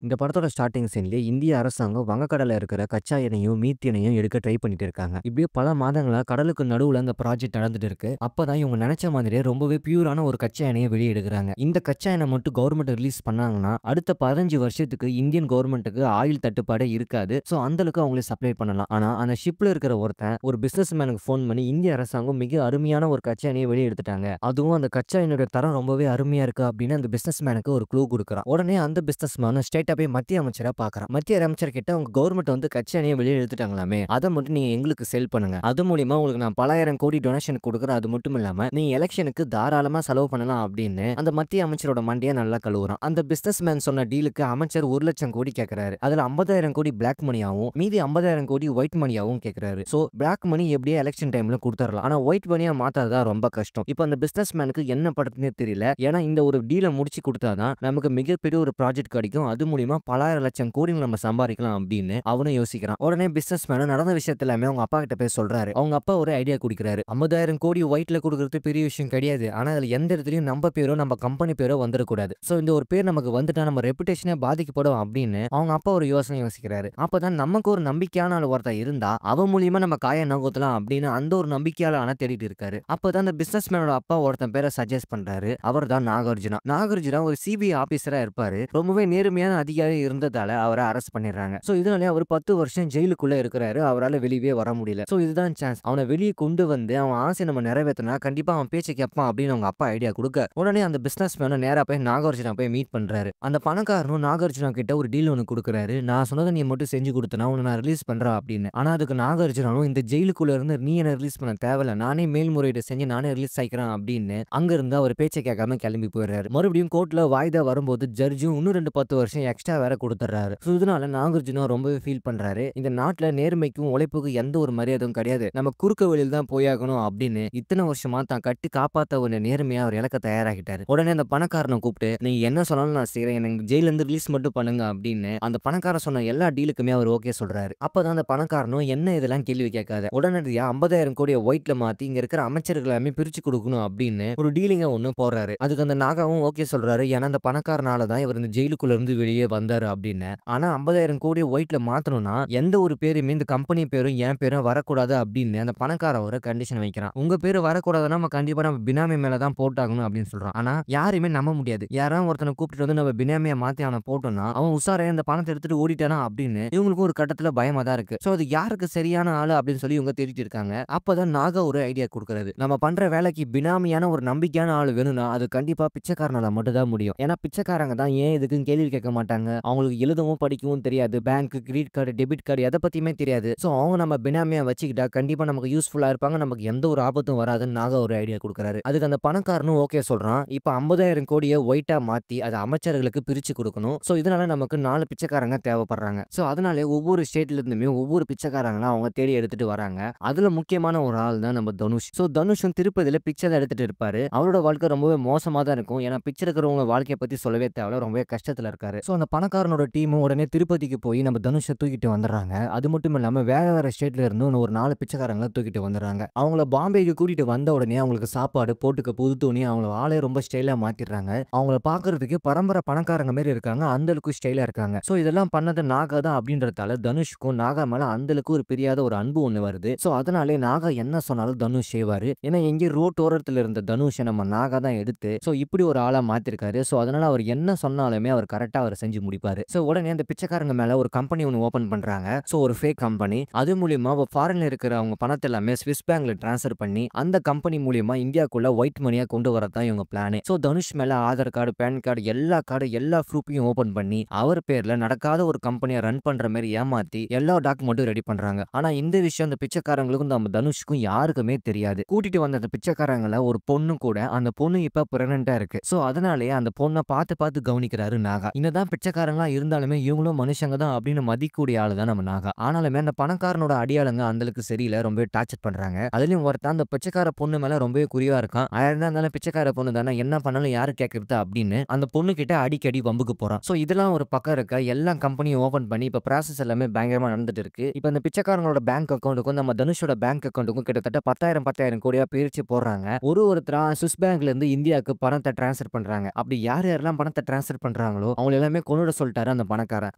இந்த படத்தோட ஸ்டார்ட்டிங் சீன்லயே இந்திய அரசாங்கம் வங்கக்கடல்ல இருக்கிற கச்சா எண்ணெயும், மீத்தேனையும் எடுக்க ட்ரை பண்ணிட்டு இருக்காங்க. இப்படியே பல மாதங்களா கடலுக்கு நடுவுல அந்த ப்ராஜெக்ட் நடந்துட்டு இருக்கு. அப்பதான் இவங்க நினைச்ச மாதிரியே ரொம்பவே பியூரான ஒரு கச்சா எண்ணெயை வெளிய எடுக்குறாங்க. இந்த கச்சா எண்ணெய் மட்டும் கவர்மெண்ட் ரிலீஸ் பண்ணாங்கன்னா, அடுத்த 15 வருஷத்துக்கு இந்தியன் கவர்மெண்ட்டுக்கு ஆயில் தட்டுப்பாடே இருக்காது. சோ அந்த அளவுக்கு அவங்களே சப்ளை பண்ணலாம். ஆனா அந்த ஷிப்ல இருக்கிற ஒருத்தன் ஒரு பிசினஸ் மேனுக்கு ஃபோன் பண்ணி இந்திய அரசாங்கம் மிக அருமையான ஒரு கச்சா எண்ணெயை வெளிய எடுத்துட்டாங்க. அதுவும் அந்த கச்சா எண்ணெயோட தரம் ரொம்பவே அருமையா இருக்கு அப்படின்னு அந்த பிசினஸ் மேனுக்கு ஒரு க்ளூ குடுக்குறான். உடனே அந்த பிசினஸ் மேன் ஸ்ட்ரைட்டா போய் மத்திய அமைச்சரா பார்க்குறான். மத்திய அமைச்சர் கிட்ட உங்க கவர்மெண்ட் வந்து கச்சா எண்ணெயை வெளிய எடுத்துட்டாங்களாமே, அதை மட்டும் நீங்க எங்களுக்கு செல் பண்ணுங்க. அது மூலியமா உங்களுக்கு நான் பலாயிரம் கோடி டொனேஷன் கொடுக்குறேன். அது மட்டும் இல்லாம நீங்க எலெக்ஷனுக்கு தாராளமா செலவு பண்ணலாம் அப்படின்னு அந்த மத்திய அமைச்சரோட மண்டையை நல்லா கழுவுறான். அந்த பிசினஸ் மேன் சொன்ன டீலுக்கு அமைச்சர் 1,00,000 கோடி கேட்கிறாரு. அதுல 50,000 கோடி பிளாக் மணியாவும் மீதி 50,000 கோடி ஒயிட் மணியாவும் கேட்கிறாரு. சோ பிளாக் மணி எப்படியே எலெக்ஷன் டைம்ல கொடுத்துடலாம். ஆனா ஒயிட் மணியா மாத்தாதா ரொம்ப கஷ்டம். இப்போ அந்த பிசினஸ் மேனுக்கு என்ன பண்றதுனே தெரியல. ஏன்னா இந்த ஒரு டீலை முடிச்சு கொடுத்தாதான் நமக்கு மிகப்பெரிய ஒரு ப்ராஜெக்ட் கிடைக்கும். அது மூலியமா பலாயிரம் லட்சம் கோடிகள் நம்ம சம்பாதிக்கலாம் அப்படின்னு அவனும் யோசிக்கிறான். உடனே பிசினஸ் மேன் நடந்த விஷயத்த எல்லாமே அவங்க அப்பா கிட்ட போய் சொல்றாரு. அவங்க அப்பா ஒரு ஐடியா குடிக்கிறாரு. 50,000 கோடி ஒயிட்ல கொடுக்கறது பெரிய விஷயம் கிடையாது. ஆனா அதுல எந்த இடத்துலயும் நம்ம பேரோ நம்ம கம்பெனி பேரோ வந்துடக்கூடாது. சோ இந்த ஒரு பேர் நமக்கு வந்துட்டா நம்ம ரெப்புடேஷனே பாதிக்கப்படும் அப்படின்னு அவங்க அப்பா ஒரு யோசனை யோசிக்கிறாரு. அப்பதான் நமக்கு ஒரு நம்பிக்கையான ஆள் ஒருத்தர் இருந்தா அவன் மூலியமா நம்ம காய நகர்த்தலாம் அப்படின்னு அந்த ஒரு நம்பிக்கையால ஆனா தேடிட்டு இருக்காரு. அப்பதான் அந்த பிசினஸ் மேனோட அப்பா ஒருத்தன் பேரை சஜஸ்ட் பண்றாரு. அவர் தான் நாகார்ஜுனா. நாகார்ஜுனா ஒரு சிபிஐ ஆபீசரா இருப்பாரு. ரொம்பவே நேர்மையான அதிகாரி இருந்ததால அவரை அரெஸ்ட் பண்ணிடுறாங்க. சோ இதனாலே அவர் 10 வருஷம் ஜெயிலுக்குள்ள இருக்கிறாரு. அவரால வெளியவே வர முடியல. சோ இதுதான் சான்ஸ். அவனை வெளியே கொண்டு வந்து அவன் ஆசை நம்ம நிறைவேற்றினா கண்டிப்பா அவன் பேச்சை கேட்பான் அப்படின்னு அவங்க அப்பா ஐடியா கொடுக்க, உடனே அந்த பிசினஸ் மேன நேரா போய் நாகார்ஜுனா போய் மீட் பண்றாரு. அந்த பணக்காரனும் நாகார்ஜுனா கிட்ட ஒரு டீல் ஒன்று கொடுக்குறாரு. நான் சொன்னதை நீ மட்டும் செஞ்சு கொடுத்தனா உன்னை நான் ரிலீஸ் பண்றேன் அப்படின்னு. ஆனா அதுக்கு நாகார்ஜுனாவும் இந்த ஜெயிலுக்குள்ள இருந்து நீ என்ன ரிலீஸ் பண்ண தேவையில்ல, நானே மேல்முறையீடு செஞ்சு நானே ரிலீஸ் ஆயிக்கிறேன் அப்படின்னு அங்க இருந்து அவர் பேச்சை கேட்காம கிளம்பி போயிடுறாரு. மறுபடியும் கோர்ட்ல வாய்தா வரும்போது ஜட்ஜும் இன்னும் 10 வருஷம் எக்ஸ்ட்ரா வேற கொடுத்துறாரு. சோ இதனால நாகார்ஜுனா ரொம்பவே ஃபீல் பண்றாரு. இந்த நாட்டுல நேர்மைக்கும் உழைப்புக்கும் எந்த ஒரு மரியாதையும் கிடையாது. நம்ம குறுக்க வழியில் தான் போயாகணும் அப்படின்னு இத்தனை வருஷமா தான் கட்டி காப்பாத்த ஒரு நேர்மையா அவர் இழக்க தயாராகிட்டாரு. உடனே அந்த பணக்காரனை கூப்பிட்டு நீங்க என்ன சொன்னாலும் நான் செய்றேன், எனக்கு ஜெயில இருந்து ரிலீஸ் மட்டும் பண்ணுங்க அப்படின்னு அந்த பணக்காரன் சொன்ன எல்லா டீலுக்குமே அவர் ஓகே சொல்றாரு. அப்பதான் அந்த பணக்காரனும் என்ன இதெல்லாம் கேள்வி கேட்காத உடனடியா 50,000 கோடியை ஒயிட்ல மாத்தி இங்க இருக்கிற அமைச்சர்கள் எல்லாமே பிரிச்சு கொடுக்கணும் அப்படின்னு ஒரு டீலிங்க ஒண்ணு போடுறாரு. அதுக்கு அந்த நாகாவும் ஓகே சொல்றாரு. ஏன்னா அந்த பணக்காரனால தான் இவர் இந்த ஜெயிலுக்குள்ள இருந்து வெளியே வந்தாரு அப்படின்னு. ஆனா 50,000 கோடி ஒயிட்ல மாத்தணும்னா எந்த ஒரு பேருமே இந்த கம்பெனி பேரும் என் பேரும் வரக்கூடாது அப்படின்னு அந்த பணக்காரன் ஒரு கண்டிஷன் வைக்கிறான். உங்க பேரு வரக்கூடாதுன்னா நம்ம கண்டிப்பா நம்ம பினாமி மேல தான் போட்டாகணும் அப்படின்னு சொல்றான். ஆனா யாரையுமே நம்ப முடியாது. யாராவது ஒருத்தனை கூப்பிட்டு வந்து நம்ம பினாமியா மாத்தி அவனை போட்டோம்னா அவன் உசாரையா இந்த பணத்தை எடுத்துட்டு ஓடிட்டானா அப்படின்னு இவங்களுக்கும் ஒரு கட்டத்துல பயமா தான் இருக்கு. சோ அது யாருக்கு சரியான ஆளு அப்படின்னு சொல்லி இவங்க தேடிட்டு இருக்காங்க. அப்பதான் நாகா ஒரு ஐடியா கொடுக்கறது. நம்ம பண்ற வேலைக்கு பினாமியான ஒரு நம்பிக்கையான ஆள் வேணும்னா அது கண்டிப்பா பிச்சைக்காரனால மட்டும் தான் முடியும். ஏன்னா பிச்சைக்காரங்க தான் ஏன் இதுக்குன்னு கேள்வி கேட்க மாட்டாங்க. அவங்களுக்கு எழுதவும் படிக்கவும் தெரியாது. Bank, credit card, debit card எதை பத்தியுமே தெரியாது. சோ அவங்க நம்ம பினாமியா வச்சுக்கிட்டா கண்டிப்பா நமக்கு யூஸ்ஃபுல்லா இருப்பாங்க. நமக்கு எந்த ஒரு ஆபத்தும் வராதுன்னு நாகா ஒரு ஐடியா கொடுக்குறாரு. அதுக்கு அந்த பணக்காரனும் ஓகே சொல்றான். இப்ப 50,000 கோடியை ஒயிட்டா மாத்தி அதை அமைச்சர்களுக்கு பிரிச்சு கொடுக்கணும். சோ இதனால நமக்கு 4 பிச்சைக்காரங்க தேவைப்படுறாங்க. சோ அதனாலே ஒவ்வொரு ஸ்டேட்ல இருந்துமே ஒவ்வொரு பிச்சைக்காரங்களா அவங்க தேடி எடுத்துட்டு வராங்க. அதுல முக்கியமான ஒரு ஆள் தான் நம்ம தனுஷ். சோ தனுஷும் திருப்பதியில பிச்சை தான் எடுத்துட்டு இருப்பாரு. அவரோட வாழ்க்கை ரொம்பவே மோசமா தான் இருக்கும். ஏன்னா பிச்சை இருக்கிறவங்க வாழ்க்கையை பத்தி சொல்லவே தேவையில்ல. ரொம்பவே கஷ்டத்துல இருக்காரு. சோ அந்த பணக்காரனோட டீமும் உடனே திருப்பதிக்கு போய் நம்ம தனுஷை தூக்கிட்டு வந்துடுறாங்க. அது மட்டும் இல்லாம வேற வேற ஸ்டேட்ல இருந்து ஒரு 4 பிச்சைக்காரங்களை தூக்கிட்டு வந்துடுறாங்க. அவங்கள பாம்பேக்கு கூட்டிட்டு வந்த உடனே அவங்களுக்கு சாப்பாடு போட்டுக்க புது துணி, அவங்கள ஆளே ரொம்ப ஸ்டைலா மாத்திடுறாங்க. அவங்கள பாக்குறதுக்கு பரம்பரை பணக்காரங்க மாதிரி இருக்காங்க. அந்த அளவுக்கு ஸ்டைலா இருக்காங்க. சோ இதெல்லாம் பண்ணது நாகா தான் அப்படின்றதால தனுஷ்க்கும் நாகா மேல அந்த அளவுக்கு ஒரு பிரியாத ஒரு அன்பு ஒண்ணு வருது. சோ அதனாலே நாகா என்ன சொன்னாலும் தனுஷ் செய்வாரு. ஏன்னா எங்கே ரோட்டோரத்துல இருந்த தனுஷை நம்ம நாகா தான் எடுத்து சோ இப்படி ஒரு ஆளா மாத்திருக்காரு. சோ அதனால அவர் என்ன சொன்னாலுமே அவர் கரெக்டா அவர் செஞ்சு முடிப்பாரு. சோ உடனே அந்த பிச்சைக்காரங்க மேல ஒரு கம்பெனி ஒன்னு ஓபன் பண்றாங்க. சோ ஒரு ஃபேக் கம்பெனி. அது மூலியமா ஃபாரின்ல இருக்கிற அவங்க பணத்தை எல்லாமே ஸ்விஸ் பேங்க்ல டிரான்ஸ்ஃபர் பண்ணி அந்த கம்பெனி மூலியமா இந்தியாக்குள்ள ஒயிட் மணியா கொண்டு வரதான் இவங்க பிளானே. சோ தனுஷ் மேல ஆதார் கார்டு, பேன் கார்டு எல்லா கார்டு எல்லா ப்ரூஃபையும் ஓபன் பண்ணி அவர் பேர்ல நடக்காத ஒரு கம்பெனியை ரன் பண்ற மாதிரி ஏமாத்தி எல்லா டாக்குமெண்ட்டும் ரெடி பண்றாங்க. ஆனா இந்த விஷயம் அந்த பிச்சைக்காரங்களுக்கும் நம்ம தனுஷ்க்கும் யாருக்குமே தெரியாது. கூட்டிட்டு வந்த அந்த பிச்சைக்காரங்கள ஒரு பொண்ணு கூட அந்த பொண்ணு இப்ப பிரெக்னன்ட்டா இருக்கு. சோ அதனாலேயே அந்த பொண்ணை பார்த்து பார்த்து கவனிக்கிறாரு நாகா. என்னதான் பிச்சைக்காரங்களா இருந்தாலுமே இவங்களும் மனுஷங்க தான் அப்படின்னு மதிக்கூடிய ஆளு தான் நம்ம நாகா. ஆனாலுமே அந்த பணக்காரனோட அடியாளங்க அந்த அளவுக்கு சரியில்லை. ரொம்பவே டார்ச்சர் பண்றாங்க. அதுலயும் ஒருத்தன் அந்த பிச்சைக்கார பொண்ணு மேல ரொம்பவே குறிவா இருக்கான். ஆயிரம் தான் இருந்தாலும் பிச்சைக்கார பொண்ணு தானே, என்ன பண்ணாலும் யாரு கேட்கறது அப்படின்னு அந்த பொண்ணு கிட்ட அடிக்கடி வம்புக்கு போறான். சோ இதெல்லாம் ஒரு பக்கம் இருக்க எல்லா கம்பெனியும் ஓபன் பண்ணி இப்ப ப்ராசஸ் எல்லாமே பயங்கரமா நடந்துட்டு இருக்கு. இப்ப இந்த பிச்சைக்காரங்களோட பேங்க் அக்கௌண்ட்டுக்கும் நம்ம தனுஷோட பேங்க் அக்கௌண்ட்டுக்கும் கிட்டத்தட்ட 10,000 கோடியா பிரிச்சு போடுறாங்க. ஒருத்தரா சுவிஸ் பேங்க்ல இருந்து இந்தியாவுக்கு பணத்தை டிரான்ஸ்ஃபர் பண்றாங்க. அப்படி யார் யாரெல்லாம் பணத்தை டிரான்ஸ்ஃபர் பண்றாங்களோ அவங்க எல்லாமே கொன்னுட சொல்லிட்டாரு அந்த பணக்காரன்.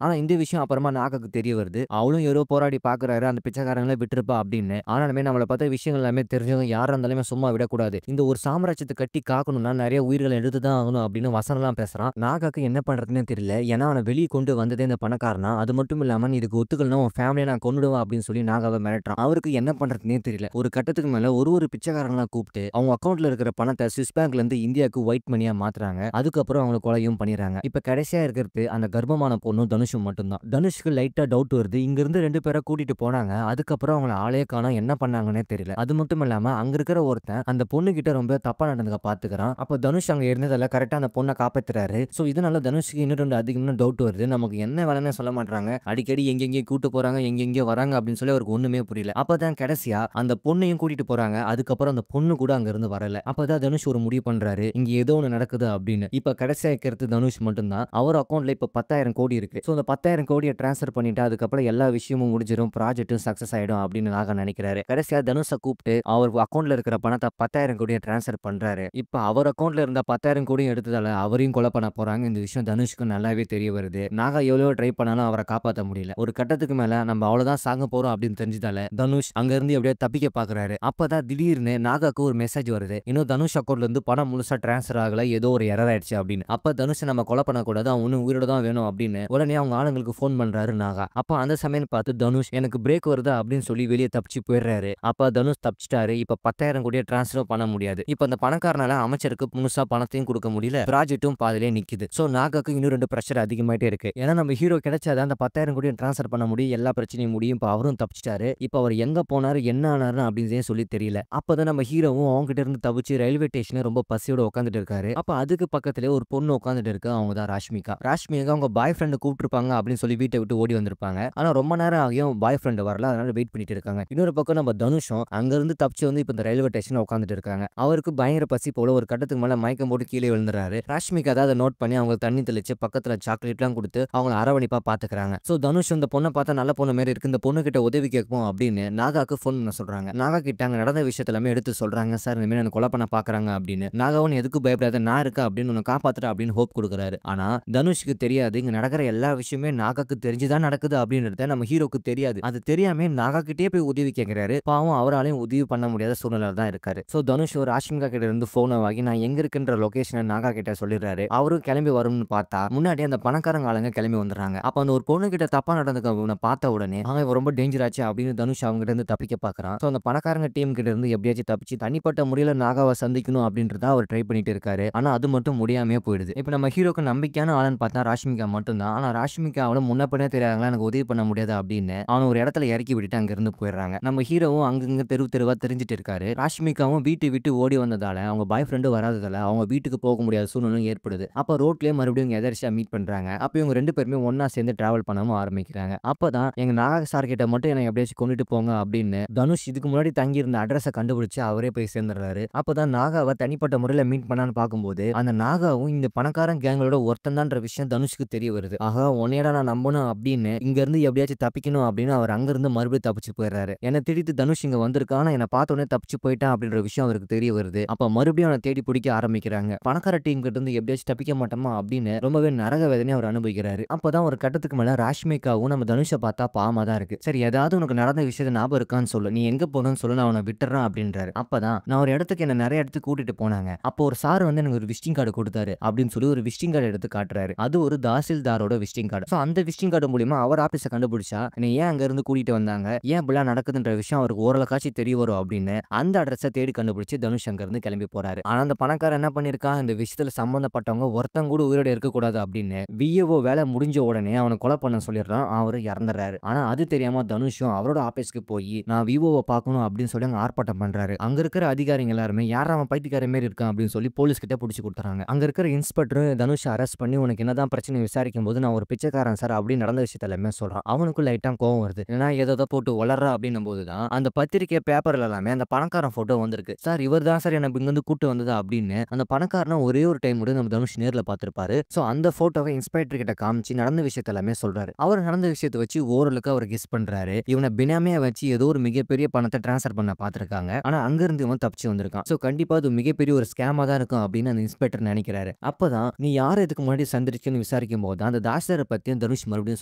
ஆனா இந்த விஷயம் அப்புறமா நாகாக்கு தெரிய வருது. அவளும் ஏதோ போராடி பார்க்குறாரு அந்த பிச்சைக்காரங்கள விட்டுருப்பா அப்படின்னு. ஆனாலுமே நம்மள பத்த விஷயங்கள் எல்லாமே தெரிஞ்சவங்க யாரா இருந்தாலுமே சும்மா விடக்கூடாது. இந்த ஒரு சாம்ராஜ்யத்த கட்டி காக்கணும்னா நெறைய உயிர்கள எடுத்து தான் ஆகணும் அப்படின்னு வசனம்லாம் பேசுறான். நாகாக்கு என்ன பண்றதுன்னே தெரியல. ஏன்னா அவன வெளிய கொண்டு வந்ததே இந்த பணக்காரன் தான். அது மட்டும் இல்லாம நீ இதுக்கு ஒத்துக்கலனா உன் ஃபேமிலிய நான் கொன்னுடுவேன் அப்படின்னு சொல்லி நாகாவ மிரட்டுறான். அவருக்கு என்ன பண்றதுன்னே தெரியல. ஒரு கட்டத்துக்கு மேல ஒரு பிச்சைக்காரங்களா கூப்பிட்டு அவங்க அக்கவுண்ட்ல இருக்கிற பணத்த ஸ்விஸ் பேங்க்ல இருந்து இந்தியாவுக்கு ஒயிட் மணியா மாத்துறாங்க. அதுக்கப்புறம் அவங்கள கொலையும் பண்ணிடுறாங்க. இப்ப கடைசியா இருக்கிறது அந்த கர்ப்பமான பொண்ணும் தனுஷும் மட்டும் தான். தனுஷ்க்கு லைட்டா டவுட் வருது. இங்க இருந்து 2 பேர கூட்டிட்டு போனாங்க. அதுக்கப்புறம் அவங்கள ஆளே காணோம். என்ன பண்ணாங்கன்னே தெரியல. அது மட்டும் இல்லாம அங்க இருக்கிற ஒருத்தன் அந்த பொண்ணு கிட்ட ரொம்ப தப்பா நடந்துக்க பாத்துக்கிறான். அப்ப தனுஷ் அங்க இருந்ததால கரெக்ட்டா அந்த பொண்ண காப்பாத்துறாரு. சோ இதனால தனுஷ்க்கு இன்னும் 2 அதிகமான டவுட் வருது. நமக்கு என்ன வேலைன்னு சொல்ல மாட்றாங்க. அடிக்கடி எங்கெங்கேயோ கூட்டு போறாங்க, எங்கெங்கேயோ வராங்க அப்படின்னு சொல்லி அவருக்கு ஒண்ணுமே புரியல. அப்பதான் கடைசியா அந்த பொண்ணையும் கூட்டிட்டு போறாங்க. அதுக்கப்புறம் அந்த பொண்ணு கூட அங்க இருந்து வரல. அப்பதான் தனுஷ் ஒரு முடிவு பண்றாரு. இங்க ஏதோ ஒண்ணு நடக்குது அப்படின்னு. இப்ப கடைசியா இருக்கிறது தனுஷ் மட்டும் தான். அவர் அக்கவுண்ட்ல இப்ப 10,000 கோடி இருக்கு. சோ அந்த 10,000 கோடிய ட்ரான்ஸ்ஃபர் பண்ணிட்டு அதுக்கப்புறம் எல்லா விஷயமும் முடிஞ்சிரும். ப்ராஜெக்ட்டும் சக்சஸ் ஆயிடும் அப்படின்னு நாக நினைக்கிறாரு. கடைசியா தனுஷ கூப்பிட்டு அவர் அக்கவுண்ட்ல இருக்கிற பணத்த 10,000 கோடிய ட்ரான்ஸ்ஃபர் பண்றாரு. இப்ப அவர் அக்கவுண்ட்ல இருந்த 10,000 கோடியும் எடுத்ததால அவரையும் கொலை பண்ண போறாங்க. இந்த விஷயம் தனுஷ்க்கு நல்லாவே தெரிய வருது. நாகா எவ்வளவோ ட்ரை பண்ணாலும் அவர காப்பாத்த முடியல. ஒரு கட்டத்துக்கு மேல நம்ம அவ்வளவுதான் சாக போறோம் அப்படின்னு தெரிஞ்சதால தனுஷ் அங்க இருந்து எப்படியோ தப்பிக்க பாக்குறாரு. அப்பதான் திடீர்னு நாகாக்கு ஒரு மெசேஜ் வருது. இன்னும் தனுஷ் அக்கவுண்ட்ல இருந்து பணம் முழுசா ட்ரான்ஸ்ஃபர் ஆகல. ஏதோ ஒரு எரர் ஆயிடுச்சு அப்படின்னு. அப்ப தனுஷ் நம்ம கொலை பண்ணக்கூடாது. அவன் இன்னும் உயிரோட தான் வேணும் அப்படின்னு உடனே அவங்க ஆளுங்களுக்கு ஃபோன் பண்றாரு நாகா. அப்ப அந்த சமயம் பார்த்து தனுஷ் எனக்கு பிரேக் வருதா அப்படின்னு சொல்லி வெளியே தப்பிச்சு போயிடுறாரு. அப்ப தனுஷ் தப்பிச்சிட்டாரு. இப்ப 10,000 கோடிய ட்ரான்ஸ்ஃபர் பண்ண முடியாது. இப்ப அந்த பணக்காரனால அமைச்சருக்கு முழுசா பணத்தையும் கொடுக்க முடியல. ப்ராஜெக்ட்டும் பாதியிலே நிக்குது. சோ நாகாக்கு இன்னும் 2 பிரஷர் அதிகமாயிட்டே இருக்கு. ஏன்னா நம்ம ஹீரோ கிடைச்சாதான் அந்த 10,000 கோடியும் ட்ரான்ஸ்ஃபர் பண்ண முடியும். எல்லா பிரச்சனையும் முடியும். இப்ப அவரும் தப்பிச்சிட்டாரு. இப்ப அவர் எங்க போனாரு என்ன ஆனாரு அப்படின்னு சொல்லி தெரியல. அப்பதான் நம்ம ஹீரோவும் அவங்க கிட்ட இருந்து தப்பிச்சு ரயில்வே ஸ்டேஷன்ல ரொம்ப பசியோட உட்காந்துட்டு இருக்காரு. அப்ப அதுக்கு பக்கத்திலே ஒரு பொண்ணு உட்காந்துட்டு இருக்கு. அவங்க தான் ராஷ்மிகா. ராஷ்மிகா அவங்க பாய் ஃப்ரெண்ட் கூப்பிட்டுருப்பாங்க அப்படின்னு சொல்லி வீட்டை விட்டு ஓடி வந்திருப்பாங்க. ஆனா ரொம்ப நேரம் ஆகியும் பாய் ஃப்ரெண்ட் வரல. அதனால வெயிட் பண்ணிட்டு இருக்காங்க. இன்னொரு பக்கம் நம்ம தனுஷும் அங்க இருந்து தப்பிச்சு வந்து இப்ப இந்த ரயில்வே ஸ்டேஷன்ல உட்காந்துட்டு இருக்காங்க. அவருக்கு பயங்கர பசி போல ஒரு கட்டத்துக்கு மேல மயக்கம் போட்டு கீழே விழுந்துறாரு. ராஷ்மிகா அதை நோட் பண்ணி அவங்க தண்ணி தெளிச்சு பக்கத்துல சாக்லேட்லாம் கொடுத்து அவங்கள அரவணைப்பா பாத்துக்கிறாங்க. சோ தனுஷ் இந்த பொண்ணை பார்த்தா நல்ல பொண்ணு மாதிரி இருக்கு. இந்த பொண்ணு கிட்ட உதவி கேட்கும் அப்படின்னு நாகாக்கு ஃபோன் பண்ண சொல்றாங்க. நாகா கிட்ட அங்க நடந்த விஷயத்த எல்லாமே எடுத்து சொல்றாங்க. சார் இந்த மாதிரி கொலை பண்ண பாக்குறாங்க அப்படின்னு. நாகாவும் எதுக்கு பயப்படாத நான் இருக்கேன் அப்படின்னு உன்னை காப்பாத்துற அப்படின்னு ஹோப் கொடுக்குறாரு. ஆனா தனுஷ்க்கு தெரியாது இங்க நடக்கிற எல்லா விஷயமே நாகாக்கு தெரிஞ்சுதான் நடக்குது அப்படின்றத நம்ம ஹீரோக்கு தெரியாது. அது தெரியாம நாகா கிட்டே போய் உதவி கேட்கிறாரு. பாவம் அவராலையும் உதவி பண்ண முடியாத சூழ்நிலை தான் இருக்காரு. சோ தனுஷ் ஒரு ராஷ்மிகா கிட்ட இருந்து போனை வாங்கி நான் எங்க இருக்குன்ற லொகேஷனை நாகா கிட்ட சொல்லிடுறாரு. அவரும் கிளம்பி வரும்னு பார்த்தா முன்னாடி அந்த பணக்காரங்க ஆளுங்க கிளம்பி வந்துடுறாங்க. அப்ப அந்த ஒரு பொண்ணு கிட்ட தப்பா நடந்துக்க பார்த்த உடனே அவன் ரொம்ப டேஞ்சர் ஆச்சு அப்படின்னு தனுஷ் அவங்க கிட்ட இருந்து தப்பிக்க பாக்குறான். சோ அந்த பணக்காரங்க டீம் கிட்ட இருந்து எப்படியாச்சும் தப்பிச்சு தனிப்பட்ட முறையில நாகாவை சந்திக்கணும் அப்படின்றத அவர் ட்ரை பண்ணிட்டு இருக்காரு. ஆனா அது மட்டும் முடியாமே போயிடுது. இப்ப நம்ம ஹீரோக்கு நம்பிக்கையான ஆளுன்னு பார்த்தா ராஷ்மிகா மட்டும் தான். ஆனா ராஷ்மிகா அவள முன்ன பின்னே தெரியாதவங்களா எனக்கு உதவி பண்ண முடியாது அப்படின்னு அவன் ஒரு இடத்துல இறக்கி விட்டுட்டு அங்க இருந்து போயிடுறாங்க. நம்ம ஹீரோவும் அங்கங்க தெருவா தெரிஞ்சிட்டு இருக்காரு. ராஷ்மிகாவும் வீட்டை விட்டு ஓடி வந்ததால அவங்க பாய் ஃப்ரெண்டு வராததால அவங்க வீட்டுக்கு போக முடியாத சூழ்நிலை ஏற்படுது. அப்ப ரோட்லயே மறுபடியும் எதர்ச்சியா மீட் பண்றாங்க. அப்ப இவங்க 2 பேருமே ஒண்ணா சேர்ந்து டிராவல் பண்ணவும் ஆரம்பிக்கிறாங்க. அப்பதான் எங்க நாகா சார் கிட்ட மட்டும் என்ன எப்படியாச்சும் கொண்டுட்டு போங்க அப்படின்னு தனுஷ் இதுக்கு முன்னாடி தங்கி இருந்த அட்ரஸை கண்டுபிடிச்சு அவரே போய் சேர்ந்துடுறாரு. அப்பதான் நாகாவை தனிப்பட்ட முறையில மீட் பண்ணான்னு பார்க்கும்போது அந்த நாகாவும் இந்த பணக்காரன் கேங்களோட ஒருத்தன் தான்ற விஷயம் தனுஷ்க்கு தெரிய வருது. ஆகா உன்னையடா நான் நம்பணும் அப்படின்னு இங்க இருந்து எப்படியாச்சும் தப்பிக்கணும் அப்படின்னு அவர் அங்க இருந்து மறுபடியும் தப்பிச்சு போயிடுறாரு. என்ன திடீர்னு தனுஷ் இங்க வந்திருக்கான். ஆனா என்ன பார்த்த உடனே தப்பிச்சு போயிட்டான் அப்படின்ற விஷயம் அவருக்கு தெரிய வருது. அப்ப மறுபடியும் அவனை தேடி பிடிக்க ஆரம்பிக்கிறாங்க. பணக்கார டீம் கிட்ட இருந்து எப்படியாச்சும் தப்பிக்க மாட்டோமா அப்படின்னு ரொம்பவே நரக வேதனை அவர் அனுபவிக்கிறாரு. அப்பதான் ஒரு கட்டத்துக்கு மேல ராஷ்மிகாவும் நம்ம தனுஷை பார்த்தா பாவமா தான் இருக்கு. சரி ஏதாவது உனக்கு நடந்த விஷயத்தை ஞாபகம் இருக்கான்னு சொல்லு. நீ எங்க போனன்னு சொல்லு நான் அவனை விட்டுறேன் அப்படின்றாரு. அப்பதான் நான் ஒரு இடத்துக்கு என்ன நிறைய இடத்துக்கு கூட்டிட்டு போனாங்க. அப்போ ஒரு சார் வந்து எனக்கு ஒரு விசிட்டிங் கார்டு கொடுத்தாரு அப்படின்னு சொல்லி ஒரு விசிட்டிங் கார்டு எடுத்து காட்டுறாரு. அது ஒரு தாசில்தாரோட விசிட்டிங் கார்டு. சோ அந்த விசிட்டிங் கார்டு மூலமா அவர் ஆபீஸை கண்டுபிடிச்சா என்னை ஏன் அங்க இருந்து கூட்டிட்டு வந்தாங்க, ஏன் இப்படிலாம் நடக்குதுன்ற விஷயம் அவருக்கு ஓரளவுக்காச்சும் தெரிய வரும் அப்படின்னு அந்த அட்ரஸை தேடி கண்டுபிடிச்சு தனுஷ் அங்க இருந்து கிளம்பி போறாரு. ஆனா அந்த பணக்காரர் என்ன பண்ணிருக்கா இந்த விஷயத்துல சம்பந்தப்பட்டவங்க ஒருத்தங்க கூட உயிரோட இருக்கக்கூடாது அப்படின்னு விஏஓ வேலை முடிஞ்ச உடனே அவனை கொலை பண்ண சொல்லிடுறான். அவரு இறந்துறாரு. ஆனா அது தெரியாம தனுஷும் அவரோட ஆபீஸ்க்கு போய் நான் விவோவை பார்க்கணும் அப்படின்னு சொல்லி அங்க ஆர்ப்பாட்டம் பண்றாரு. அங்க இருக்கிற அதிகாரிகள் எல்லாருமே யாரா அவன் பைத்தியக்கார மாதிரி இருக்கான் அப்படின்னு சொல்லி போலீஸ் கிட்ட புடிச்சு கொடுத்துறாங்க. அங்க இருக்கிற இன்ஸ்பெக்டர் தனுஷ் அரெஸ்ட் பண்ணி உனக்கு என்னதான் பிரச்சனை விசாரிக்கும் போது நான் ஒரு பிச்சைக்காரன் சார் அப்படின்னு நடந்த விஷயத்த எல்லாமே சொல்றான். அவனுக்கு லைட்டா கோவம் வருது. ஏன்னா ஏதோ போட்டு வளர்றா அப்படின்னும் போதுதான் அந்த பத்திரிகை பேப்பர்ல எல்லாமே அந்த பணக்காரன் போட்டோ வந்திருக்கு. சார் இவர் தான் சார் எனக்கு இங்க இருந்து கூட்டு வந்ததா அப்படின்னு அந்த பணக்காரனை ஒரே ஒரு டைம் கூட நம்ம தனுஷ் நேர்ல பார்த்திருப்பாரு. சோ அந்த போட்டோவை இன்ஸ்பெக்டர் கிட்ட காமிச்சு நடந்த விஷயத்த எல்லாமே சொல்றாரு. அவர் நடந்த விஷயத்தை வச்சு ஓரளவுக்கு அவர் கெஸ் பண்றாரு. இவனை பினாமியா வச்சு ஏதோ ஒரு மிகப்பெரிய பணத்தை டிரான்ஸ்ஃபர் பண்ண பாத்துருக்காங்க. ஆனா அங்க இருந்து இவன் தப்பிச்சு வந்திருக்கான். சோ கண்டிப்பா அது மிகப்பெரிய ஒரு ஸ்கேமா தான் இருக்கும் அப்படின்னு அந்த இன்ஸ்பெக்டர் நினைக்கிறாரு. அப்பதான் நீ யாரை இதுக்கு முன்னாடி சந்திரிச்சுன்னு பண்ணி விசாரிக்கும் போது அந்த தாசில்தாரை பத்தி தனுஷ் மறுபடியும்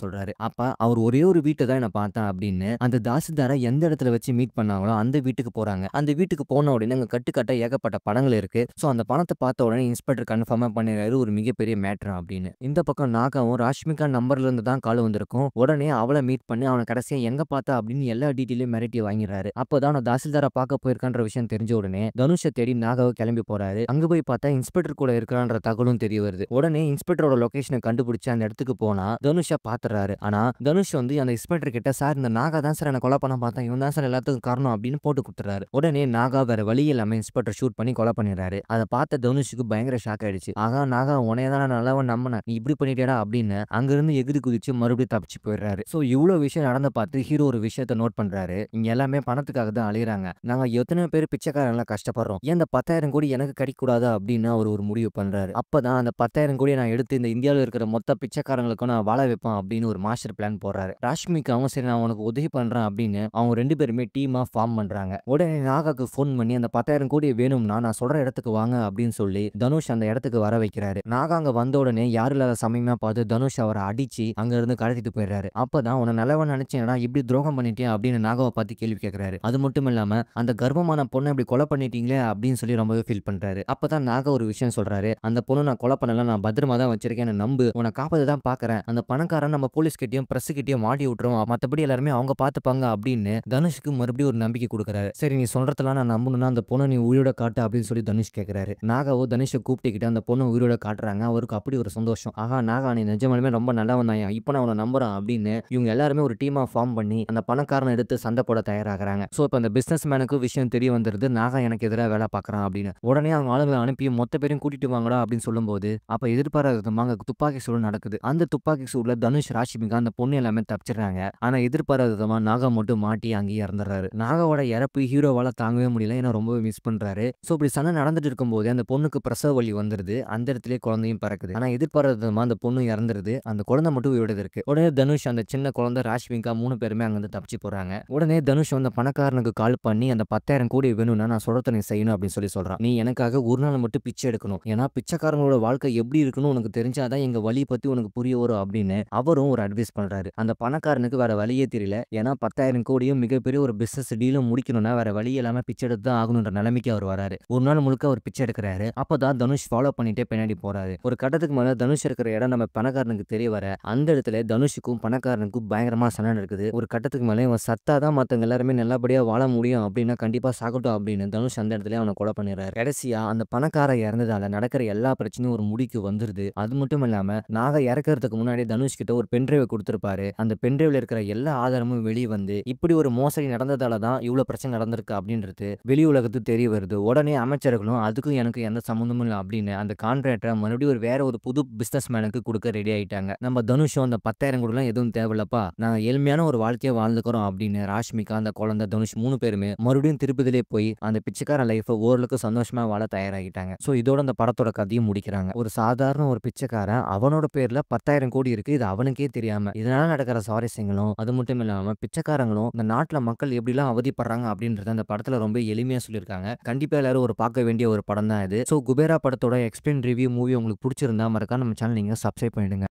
சொல்றாரு. அப்ப அவர் ஒரே ஒரு வீட்ட தான் நான் பார்த்தேன் அப்படின்னு அந்த தாசில்தாரை எந்த இடத்துல வச்சு மீட் பண்ணாங்களோ அந்த வீட்டுக்கு போறாங்க. அந்த வீட்டுக்கு போன உடனே அங்க கட்டுக்கட்டா ஏகப்பட்ட படங்கள் இருக்கு. சோ அந்த பணத்த பார்த்த உடனே இன்ஸ்பெக்டர் கன்ஃபார்மா பண்ணிடுறாரு ஒரு மிகப்பெரிய மேட்டர் அப்படின்னு. இந்த பக்கம் நாகாவும் ராஷ்மிகா நம்பர்ல இருந்து தான் கால் வந்திருக்கும். உடனே அவள மீட் பண்ணி அவன கடைசியா எங்க பார்த்தா அப்படின்னு எல்லா டீட்டெயிலையும் மிரட்டி வாங்கிறாரு. அப்பதான் அவன தாசில்தாரை பார்க்க போயிருக்கான்ற விஷயம் தெரிஞ்ச உடனே தனுஷ தேடி நாகாவை கிளம்பி போறாரு. அங்க போய் பார்த்தா இன்ஸ்பெக்டர் கூட இருக்கிறான்ற தகவலும் தெரிய வருது. உடனே இன்ஸ்பெக்டரோட லொகேஷனை கண்டுபிடிச்சு அந்த இடத்துக்கு போனா தனுஷ பாத்துறாரு. ஆனா தனுஷ் வந்து அந்த இன்ஸ்பெக்டர் கிட்ட சார் இந்த நாகா தான் சார் என்ன கொலை பண்ண பார்த்தா இவன் தான் சார் எல்லாத்துக்கும் காரணம் அப்படின்னு போட்டு கொடுத்துறாரு. உடனே நாகா வேற வழி இல்லாம இன்ஸ்பெக்டர் ஷூட் பண்ணி கொலை பண்ணிடுறாரு. அதை பார்த்த தனுஷுக்கு பயங்கர ஷாக் ஆயிடுச்சு. ஆகா நாகா உனையதான் நான் நல்லவன் நம்பினேன், நீ இப்படி பண்ணிட்டேடா அப்படின்னு அங்கிருந்து எகிரி குதிச்சு மறுபடியும் தப்பிச்சு போயிடுறாரு. சோ இவ்வளவு விஷயம் நடந்த பார்த்து ஹீரோ ஒரு விஷயத்த நோட் பண்றாரு. இங்க எல்லாமே பணத்துக்காக தான் அழியறாங்க. நாங்க எத்தனை பேர் பிச்சைக்காரங்கள கஷ்டப்படுறோம், ஏன் இந்த 10,000 கோடி எனக்கு கிடைக்க கூடாதா அப்படின்னு அவர் ஒரு முடிவு பண்றாரு. அப்பதான் அந்த 10,000 கோடியை நான் எடுத்து இந்த இந்தியாவில் இருக்கிற மொத்த பிச்சைக்காரங்களுக்கும் நான் வாழ வைப்பேன் அப்படின்னு ஒரு மாஸ்டர் பிளான் போடுறாரு. ராஷ்மிகாவும் சரி நான் உனக்கு உதவி பண்றேன் அப்படின்னு அவங்க 2 பேருமே டீமா ஃபார்ம் பண்றாங்க. உடனே நாகாக்கு ஃபோன் பண்ணி அந்த 10,000 கோடி வேணும்னா நான் சொல்ற இடத்துக்கு வாங்க அப்படின்னு சொல்லி தனுஷ் அந்த இடத்துக்கு வர வைக்கிறாரு. நாகா அங்க வந்த உடனே யாரும் இல்லாத சமயமா பார்த்து தனுஷ் அவரை அடிச்சு அங்க இருந்து கடத்திட்டு போயிடுறாரு. அப்பதான் உன்னை நல்லவன் நினைச்சேன்னா இப்படி துரோகம் பண்ணிட்டேன் அப்படின்னு நாகாவை பார்த்து கேள்வி கேட்கிறாரு. அது மட்டும் இல்லாம அந்த கர்ப்பமான பொண்ணை இப்படி கொலை பண்ணிட்டீங்களே அப்படின்னு சொல்லி ரொம்பவே ஃபீல் பண்றாரு. அப்பதான் நாகா ஒரு விஷயம் சொல்றாரு. அந்த பொண்ணு நான் கொலை பண்ணல, நான் பத்திரமா தான் வச்சிருக்கேன், நம்பு, உன்னை காப்பாத்த தான் பாக்குறேன். அந்த பணக்காரன் நம்ம போலீஸ் கிட்டயும் பிரஸ் கிட்டயும் மாட்டி விட்டுருவோம், மத்தபடி எல்லாருமே அவங்க பாத்துப்பாங்க அப்படின்னு தனுஷுக்கு மறுபடியும் ஒரு நம்பிக்கை கொடுக்குறாரு. சரி நீ சொல்றதெல்லாம் நான் நம்பணும்னா அந்த பொண்ணை நீ உயிரோட காட்டு அப்படின்னு சொல்லி தனுஷ் கேட்கிறாரு. நாகாவோ தனுஷை கூப்பிட்டுக்கிட்டு அந்த பொண்ணை உயிரோட காட்டுறாங்க. அவருக்கு அப்படி ஒரு சந்தோஷம். ஆகா நாகா நீ நிஜமாலுமே ரொம்ப நல்லவன் தான், இப்போ நான் அவனை நம்புறேன் அப்படின்னு இவங்க எல்லாருமே ஒரு டீமா ஃபார்ம் பண்ணி அந்த பணக்காரனை எடுத்து சண்டை போட தயாராகிறாங்க. சோ இப்போ அந்த பிசினஸ் மேனுக்கு விஷயம் தெரிய வந்துருது, நாகா எனக்கு எதிராக வேலை பார்க்கறான் அப்படின்னு. உடனே அவங்க ஆளுங்களை அனுப்பி மொத்த பேரையும் கூட்டிட்டு வாங்கடா அப்படின்னு சொல்லும்போது அப்ப எதிர்பாராத விதமா அங்க துப்பாக்கி சூடு நடக்குது. அந்த துப்பாக்கி சூடுல தனுஷ் ராஷ்மிகா அந்த பொண்ணு எல்லாமே தப்பிச்சிடுறாங்க. ஆனா எதிர்பாராத விதமா நாகா மட்டும் மாட்டி அங்கேயே இறந்துறாரு. நாகாவோட இறப்பு ஹீரோவால தாங்கவே முடியல, ஏன்னா ரொம்பவே மிஸ் பண்றாரு. சோ இப்படி சண்டை நடந்துட்டு இருக்கும்போது அந்த பொண்ணுக்கு பிரசவ வலி வந்துருது. அந்த இடத்துல குழந்தையும் பிறக்குது. ஆனா எதிர்பாராத விதமா அந்த பொண்ணு இறந்துருது. அந்த குழந்தை மட்டும் உயிரோட இருக்கு. உடனே தனுஷ் அந்த சின்ன குழந்தை ராஷ்மிகா 3 பேருமே அங்க இருந்து தப்பிச்சு போறாங்க. உடனே தனுஷ் அந்த பணக்காரனுக்கு கால் பண்ணி அந்த 10,000 கோடி வேணும்னா நான் சொல்றத நீ செய்யணும் அப்படின்னு சொல்லி சொல்றான். நீ எனக்காக ஒரு நாள் மட்டும் பிச்சை எடுக்கணும், ஏன்னா பிச்சைக்காரங்களோட வாழ்க்கை எப்படி இருக்குன்னு உனக்கு தெரிஞ்சாதான் எங்க வழி பத்தி உனக்கு புரிய வரும் அப்படின்னு அவரும் ஒரு அட்வைஸ் பண்றாரு. அந்த பணக்காரனுக்கு வேற வழியே தெரியல, ஏன்னா 10,000 கோடியும் மிகப்பெரிய ஒரு பிசினஸ் டீலும் முடிக்கணும்னா வேற வழி இல்லாம பிச்சை எடுத்து தான் ஆகணுன்ற நிலைமைக்கு அவர் வராரு. ஒரு நாள் முழுக்க அவர் பிச்சை எடுக்கிறாரு. அப்பதான் தனுஷ் ஃபாலோ பண்ணிட்டே பின்னாடி போறாரு. ஒரு கட்டத்துக்கு மேல தனுஷ் இருக்கிற இடம் நம்ம பணக்காரனுக்கு தெரிய வர அந்த இடத்துல தனுஷுக்கும் பணக்காரனுக்கும் பயங்கரமா சண்டை நடக்குது. ஒரு கட்டத்துக்கு மேல இவன் சத்தாதான் மத்தவங்க எல்லாருமே நல்லபடியா வாழ முடியும் அப்படின்னா கண்டிப்பா சாகட்டும் அப்படின்னு தனுஷ் அந்த இடத்துல அவனை கொலை பண்ணிடுறாரு. கடைசியா அந்த பணக்கார இறந்ததால நடக்கிற எல்லா பிரச்சனையும் ஒரு முடிக்கு வந்துருது. அது மட்டும் இல்லாம நாக இறக்கிறதுக்கு முன்னாடி தனுஷ் கிட்ட ஒரு பென்ட்ரைவ் கொடுத்திருப்பாரு. அந்த பென்ட்ரைவ்ல இருக்கிற எல்லா ஆதாரமும் வெளியே வந்து இப்படி ஒரு மோசடி நடந்ததால தான் இவ்வளவு பிரச்சனை நடந்திருக்கு அப்படின்றது வெளி உலகத்துக்கு தெரிய வருது. உடனே அமைச்சர்களும் அதுக்கும் எனக்கு எந்த சம்மந்தமும் இல்லை அப்படின்னு அந்த கான்ட்ராக்டரை மறுபடியும் வேற ஒரு புது பிசினஸ் மேனுக்கு கொடுக்க ரெடி ஆயிட்டாங்க. நம்ம தனுஷும் அந்த 10,000 கோடிலாம் எதுவும் தேவையில்லப்பா, நாங்க எளிமையான ஒரு வாழ்க்கையை வாழ்ந்துக்கிறோம் அப்படின்னு ராஷ்மிகா அந்த குழந்தை தனுஷ் 3 பேருமே மறுபடியும் திருப்பதிலே போய் அந்த பிச்சைக்கார லைஃப் ஓரளவுக்கு சந்தோஷமா வாழ தயாராகிட்டாங்க. சோ இதோட அந்த படத்தோட கதையும் முடிக்கிறாங்க. ஒரு சாதாரண ஒரு பிச்சைக்காரன், அவனோட பேர்ல 10,000 கோடி இருக்கு, இது அவனுக்கே தெரியாம இதனால நடக்கிற சுவாரஸ்யங்களும் அது மட்டும் இல்லாம பிச்சைக்காரங்களும் இந்த நாட்டுல மக்கள் எப்படிலாம் அவதிப்படுறாங்க அப்படின்றத அந்த படத்துல ரொம்ப எளிமையா சொல்லியிருக்காங்க. கண்டிப்பா எல்லாரும் ஒரு பார்க்க வேண்டிய ஒரு படம் தான் இது. சோ குபேரா படத்தோட எக்ஸ்பிளைன் ரிவ்யூ மூவி உங்களுக்கு பிடிச்சிருந்தா மறக்காம நம்ம சேனல் நீங்க சப்ஸ்கிரைப் பண்ணிடுங்க.